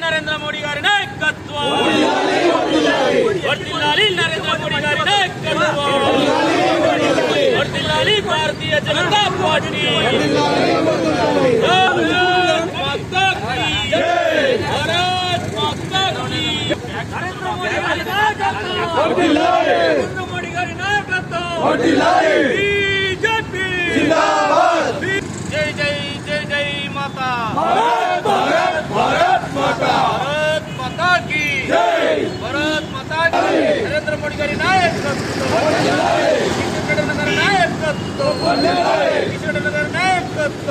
నరేంద్ర మోడీ గారి నాయకత్వం వర్ధిల్లాలి, నరేంద్ర మోడీ గారి నాయకత్వం వర్ధిల్లాలి, భారతీయ జనతా పార్టీ భారత్ మాతా కీ నరేంద్ర మోడీ గారి నాయకత్వం బీజేపీ జిందాబాద్, జై జై జై జై మాతా भारत माता की जय, भारत माता की नरेंद्र मोदी गारी नायकत्व नगर नायकत्व नगर नायकत्व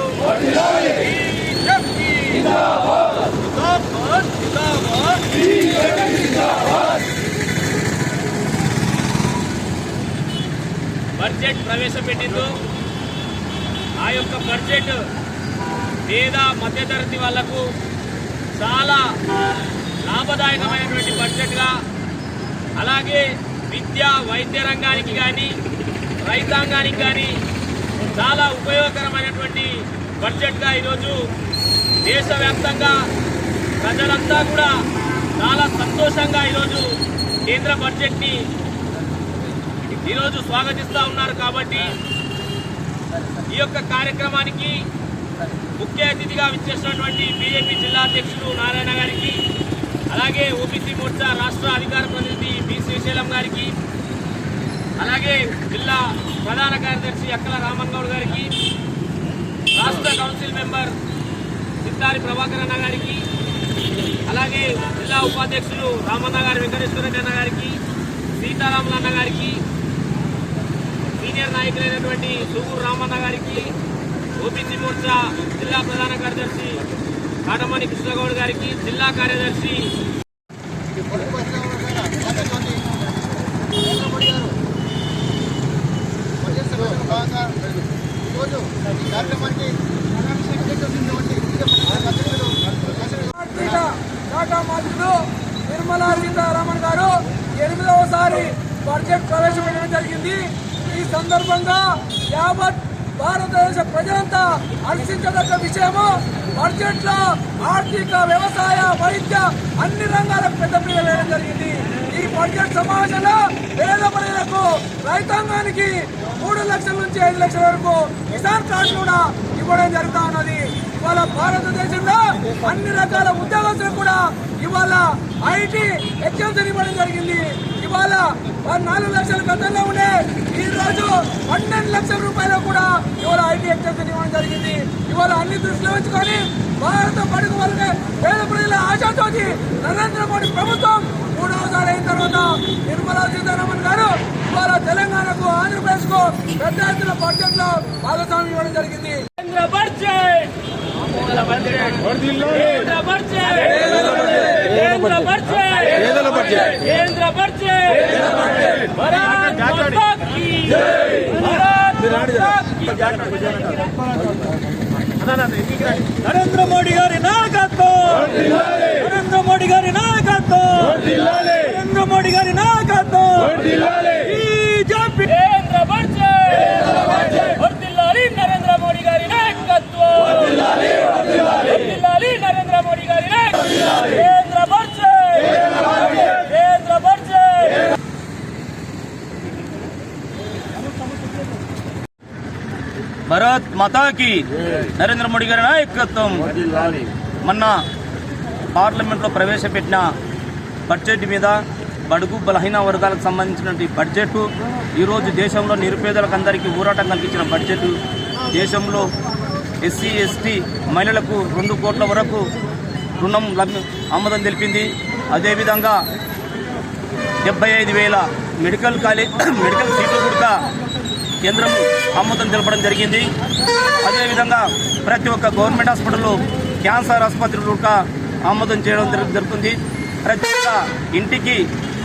बीजेपी जिंदाबाद जिंदाबाद जिंदाबाद बीजेपी जिंदाबाद। బడ్జెట్ ప్రవేశపెట్టిందో ఆ యొక్క బడ్జెట్ పేద మధ్యతరగతి వాళ్లకు చాలా లాభదాయకమైనటువంటి బడ్జెట్గా, అలాగే విద్య వైద్య రంగానికి కానీ రైతాంగానికి కానీ చాలా ఉపయోగకరమైనటువంటి బడ్జెట్గా ఈరోజు దేశవ్యాప్తంగా ప్రజలంతా కూడా చాలా సంతోషంగా ఈరోజు కేంద్ర బడ్జెట్ని ఈరోజు స్వాగతిస్తూ ఉన్నారు. కాబట్టి ఈ యొక్క కార్యక్రమానికి ముఖ్య అతిథిగా విచ్చేసినటువంటి బీజేపీ జిల్లా అధ్యక్షులు నారాయణ గారికి, అలాగే ఓబీసీ మోర్చా రాష్ట్ర అధికార ప్రతినిధి బి శ్రీశైలం గారికి, అలాగే జిల్లా ప్రధాన కార్యదర్శి అక్కల రామన్ గౌడ్ గారికి, రాష్ట్ర కౌన్సిల్ మెంబర్ సిద్ధారి ప్రభాకర్ అన్న గారికి, అలాగే జిల్లా ఉపాధ్యక్షులు రామన్న గారి వెంకటేశ్వర రెడ్డి అన్న గారికి, సీతారాములు అన్న గారికి, సీనియర్ నాయకులైనటువంటి సూగూరు రామన్న గారికి, ఓబీసీ మోర్చా జిల్లా ప్రధాన కార్యదర్శి కాటమణి కృష్ణగౌడ్ గారికి, జిల్లా కార్యదర్శి నిర్మలా సీతారామన్ గారు 8వసారి బడ్జెట్ ప్రవేశపెట్టడం జరిగింది. ఈ సందర్భంగా యావత్ భారతదేశ ప్రజలంతా హర్షించదగ్గ విషయము, బడ్జెట్ లో ఆర్థిక వ్యవసాయ వైద్య అన్ని రంగాలకు పెద్దపీట వేయడం జరిగింది. ఈ బడ్జెట్ సమావేశంలో పేద ప్రజలకు రైతాంగానికి 3 లక్షల నుంచి 5 లక్షల వరకు కిసాన్ కార్డు కూడా ఇవ్వడం జరుగుతూ ఉన్నది. ఇవాళ భారతదేశంలో అన్ని రకాల ఉద్యోగస్తులకు కూడా ఇవాళ ఐటీ ఎగ్జామ్స్ ఇవ్వడం జరిగింది. ఇవాళ 4 లక్షల గతంలో ఉండే ఈ రోజు 12 లక్షల రూపాయలు కూడా ఇవాళ ఐటీ ఎగ్జామ్స్ ఇవ్వడం జరిగింది. ఇవాళ అన్ని దృష్టిలో ఉంచుకొని భారత బడుగు వర్గ పేద ప్రజల ఆశాతోటి నరేంద్ర మోడీ ప్రభుత్వం 3వసారి అయిన తర్వాత నిర్మలా సీతారామన్ గారు ఇవాళ తెలంగాణకు ఆంధ్రప్రదేశ్ కు పెద్ద ఎత్తున బడ్జెట్ లో భాగస్వామ్యం ఇవ్వడం జరిగింది. కేంద్ర బడ్జెట్ నరేంద్ర మోడీ గారి నాయకత్వం, నరేంద్ర మోడీ గారి నాయకత్వం, నరేంద్ర మోడీ గారి నాయకత్వం బీజేపీ కేంద్ర బడ్జెట్ వర్ధిల్లాలి, నరేంద్ర మోడీ గారి నాయకత్వం వర్ధిల్లాలి, నరేంద్ర మోడీ గారి నాయకత్వం కేంద్ర బడ్జెట్ కేంద్ర బడ్జెట్। భారత్ మాతాకి నరేంద్ర మోడీ గారి నాయకత్వం. మొన్న పార్లమెంట్లో ప్రవేశపెట్టిన బడ్జెట్ మీద బడుగు బలహీన వర్గాలకు సంబంధించినటువంటి బడ్జెట్, ఈరోజు దేశంలో నిరుపేదలకు అందరికీ ఊరాటం కల్పించిన బడ్జెట్, దేశంలో ఎస్సీ ఎస్టీ మహిళలకు 2 కోట్ల వరకు రుణం ఆమోదం తెలిపింది. అదేవిధంగా 75,000 మెడికల్ సీట్లు కూడా కేంద్రం ఆమోదం తెలపడం జరిగింది. అదేవిధంగా ప్రతి ఒక్క గవర్నమెంట్ హాస్పిటల్లో క్యాన్సర్ ఆసుపత్రులు కూడా ఆమోదం చేయడం జరుగుతుంది. ప్రతి ఒక్క ఇంటికి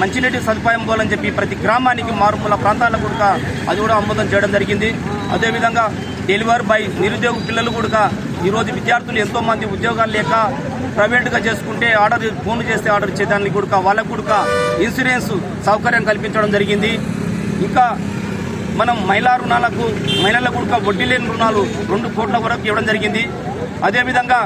మంచినీటి సదుపాయం పోవాలని చెప్పి ప్రతి గ్రామానికి మారుమూల ప్రాంతాలకు కూడా అది కూడా ఆమోదం చేయడం జరిగింది. అదేవిధంగా డెలివరీ బాయ్ నిరుద్యోగ పిల్లలు కూడా ఈరోజు విద్యార్థులు ఎంతోమంది ఉద్యోగాలు లేక ప్రైవేట్గా చేసుకుంటే ఫోన్ చేస్తే ఆర్డర్ ఇచ్చేదానికి కూడా వాళ్ళకు కూడా ఇన్సూరెన్స్ సౌకర్యం కల్పించడం జరిగింది. ఇంకా మనం మహిళలకు కూడా వడ్డీ లేని రుణాలు 2 కోట్ల వరకు ఇవ్వడం జరిగింది. అదేవిధంగా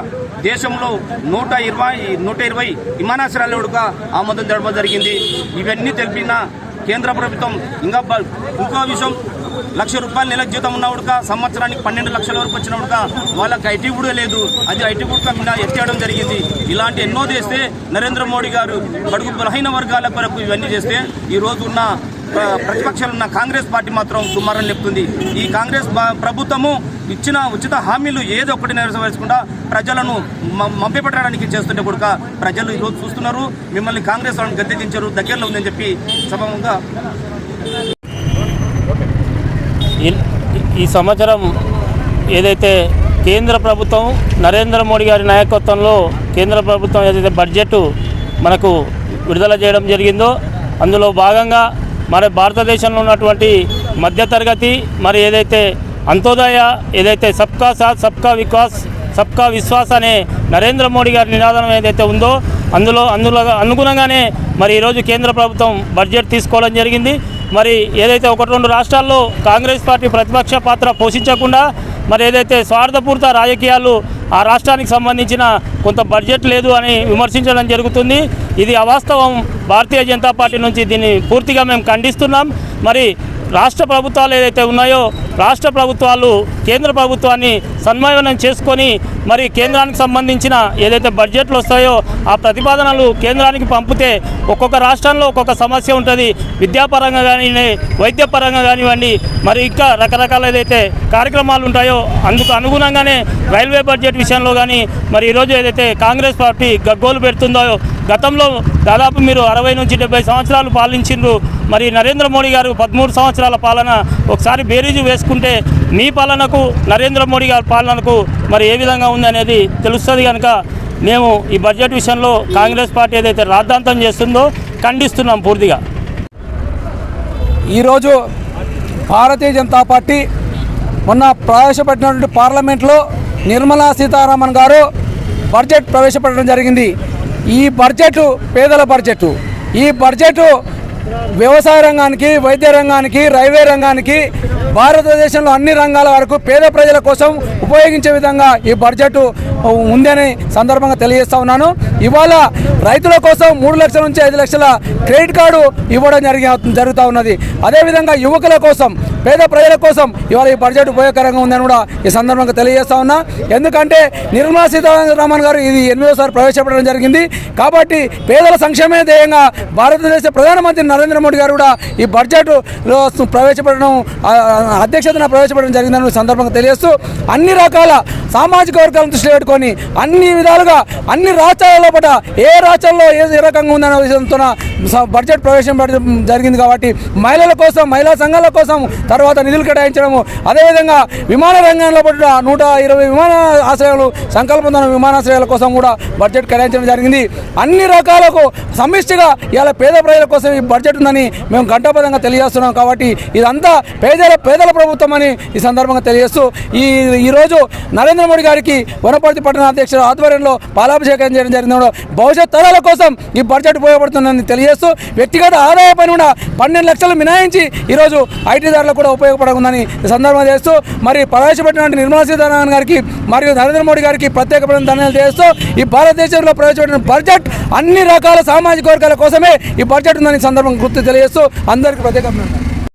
దేశంలో 120 విమానాశ్రయాలు కూడా ఆమోదం తెలపడం జరిగింది. ఇవన్నీ తెలిపిన కేంద్ర ప్రభుత్వం ఇంకో విషయం, ₹1,00,000 నెలకు జీతం ఉన్నవాడుక సంవత్సరానికి 12 లక్షల వరకు వచ్చినవాడుక వాళ్ళకి ఐటీ కూడా లేదు. అది ఐటీ కూడా మీద ఎత్తేయడం జరిగింది. ఇలాంటి ఎన్నో చేస్తే నరేంద్ర మోడీ గారు బడుగు బలహీన వర్గాల కొరకు ఇవన్నీ చేస్తే ఈ రోజు ఉన్న ప్రతిపక్షాలు ఉన్న కాంగ్రెస్ పార్టీ మాత్రం దుమారం లేపుతుంది. ఈ కాంగ్రెస్ ప్రభుత్వము ఇచ్చిన ఉచిత హామీలు ఏదో ఒకటి నెరవేర్చకుండా ప్రజలను మభ్యపెట్టడానికి చేస్తుంటే కూడా ప్రజలు ఈరోజు చూస్తున్నారు. మిమ్మల్ని కాంగ్రెస్ వాళ్ళని గద్దెదించారు, దగ్గరలో ఉందని చెప్పి సభంగా ఈ సంవత్సరం ఏదైతే కేంద్ర ప్రభుత్వం నరేంద్ర మోడీ గారి నాయకత్వంలో కేంద్ర ప్రభుత్వం ఏదైతే బడ్జెట్ మనకు విడుదల చేయడం జరిగిందో అందులో భాగంగా మరి భారతదేశంలో ఉన్నటువంటి మధ్యతరగతి మరి ఏదైతే అంత్యోదయ ఏదైతే సబ్కా సాత్ సబ్కా వికాస్ సబ్కా విశ్వాస్ అనే నరేంద్ర మోడీ గారి నినాదం ఏదైతే ఉందో అందులో అనుగుణంగానే మరి ఈరోజు కేంద్ర ప్రభుత్వం బడ్జెట్ తీసుకోవడం జరిగింది. మరి ఏదైతే 1-2 రాష్ట్రాల్లో కాంగ్రెస్ పార్టీ ప్రతిపక్ష పాత్ర పోషించకుండా మరి ఏదైతే స్వార్థపూరిత రాజకీయాలు ఆ రాష్ట్రానికి సంబంధించిన కొంత బడ్జెట్ లేదు అని విమర్శించడం జరుగుతుంది. ఇది అవాస్తవం. భారతీయ జనతా పార్టీ నుంచి దీన్ని పూర్తిగా మేము ఖండిస్తున్నాం. మరి రాష్ట్ర ప్రభుత్వాలు ఏదైతే ఉన్నాయో రాష్ట్ర ప్రభుత్వాలు కేంద్ర ప్రభుత్వాన్ని సమన్వయం చేసుకొని మరి కేంద్రానికి సంబంధించిన ఏదైతే బడ్జెట్లు వస్తాయో ఆ ప్రతిపాదనలు కేంద్రానికి పంపితే ఒక్కొక్క రాష్ట్రంలో ఒక్కొక్క సమస్య ఉంటుంది. విద్యాపరంగా కానివ్వండి, వైద్యపరంగా కానివ్వండి, మరి ఇంకా రకరకాల ఏదైతే కార్యక్రమాలు ఉంటాయో అందుకు అనుగుణంగానే రైల్వే బడ్జెట్ విషయంలో కానీ మరి ఈరోజు ఏదైతే కాంగ్రెస్ పార్టీ గగ్గోలు పెడుతుందో గతంలో దాదాపు మీరు 60 నుంచి 70 సంవత్సరాలు పాలించిండ్రు. మరి నరేంద్ర మోడీ గారు 13 సంవత్సరాల పాలన ఒకసారి బేరీజు వేసుకుంటే మీ పాలనకు నరేంద్ర మోడీ గారి పాలనకు మరి ఏ విధంగా ఉందనేది తెలుస్తుంది. కనుక మేము ఈ బడ్జెట్ విషయంలో కాంగ్రెస్ పార్టీ ఏదైతే రాద్ధాంతం చేస్తుందో ఖండిస్తున్నాం పూర్తిగా. ఈరోజు భారతీయ జనతా పార్టీ మొన్న ప్రవేశపెట్టినటువంటి పార్లమెంట్లో నిర్మలా సీతారామన్ గారు బడ్జెట్ ప్రవేశపెట్టడం జరిగింది. ఈ బడ్జెట్ పేదల బడ్జెట్. ఈ బడ్జెట్ వ్యవసాయ రంగానికి, వైద్య రంగానికి, రైల్వే రంగానికి, భారతదేశంలో అన్ని రంగాల వరకు పేద ప్రజల కోసం ఉపయోగించే విధంగా ఈ బడ్జెట్ ఉందని సందర్భంగా తెలియజేస్తా ఉన్నాను. ఇవాళ రైతుల కోసం 3 లక్షల నుంచి 5 లక్షల క్రెడిట్ కార్డు ఇవ్వడం జరుగుతూ ఉన్నది. అదేవిధంగా యువకుల కోసం, పేద ప్రజల కోసం ఇవాళ ఈ బడ్జెట్ ఉపయోగకరంగా ఉందని కూడా ఈ సందర్భంగా తెలియజేస్తా ఉన్నా. ఎందుకంటే నిర్మలా సీతారామన్ గారు ఇది 8వసారి ప్రవేశపెట్టడం జరిగింది. కాబట్టి పేదల సంక్షేమే ధ్యేయంగా భారతదేశ ప్రధానమంత్రి నరేంద్ర మోడీ గారు కూడా ఈ బడ్జెట్లో ప్రవేశపెట్టడం అధ్యక్షతన ప్రవేశపెట్టడం జరిగిందని సందర్భంగా తెలియజేస్తూ అన్ని రకాల సామాజిక వర్గాలను దృష్టిలో పెట్టుకొని అన్ని విధాలుగా అన్ని రాష్ట్రాలలో పట ఏ రాష్ట్రంలో ఏ రకంగా ఉందనే విషయంతో బడ్జెట్ ప్రవేశం జరిగింది. కాబట్టి మహిళల కోసం, మహిళా సంఘాల కోసం తర్వాత నిధులు కేటాయించడము, అదేవిధంగా విమాన రంగంలో పట్టిన 120 విమానాశ్రయాలు సంకల్పంతో విమానాశ్రయాల కోసం కూడా బడ్జెట్ కేటాయించడం జరిగింది. అన్ని రకాలకు సమిష్టిగా ఇలా పేద ప్రజల కోసం ఈ బడ్జెట్ ఉందని మేము ఘంటాపదంగా తెలియజేస్తున్నాం. కాబట్టి ఇదంతా పేదల ప్రభుత్వం అని ఈ సందర్భంగా తెలియజేస్తూ ఈరోజు నరేంద్ర మోడీ గారికి వనపర్తి పట్టణ అధ్యక్షుల ఆధ్వర్యంలో పాలాభిషేకం చేయడం జరిగింది. భవిష్యత్ తరాల కోసం ఈ బడ్జెట్ ఉపయోగపడుతుందని తెలియజేస్తూ వ్యక్తిగత ఆదాయ పని కూడా 12 లక్షలు మినహాయించి ఈరోజు ఐటీదారులకు కూడా ఉపయోగపడుతుందని ఈ సందర్భంగా చేస్తూ మరి ప్రవేశపెట్టినటువంటి నిర్మలా సీతారామన్ గారికి మరియు నరేంద్ర మోడీ గారికి ప్రత్యేకమైన ధన్యవాదాలు చేస్తూ ఈ భారతదేశంలో ప్రవేశపెట్టిన బడ్జెట్ అన్ని రకాల సామాజిక వర్గాల కోసమే ఈ బడ్జెట్ ఉందని సందర్భంగా గుర్తు తెలియజేస్తూ అందరికీ ప్రత్యేకమైన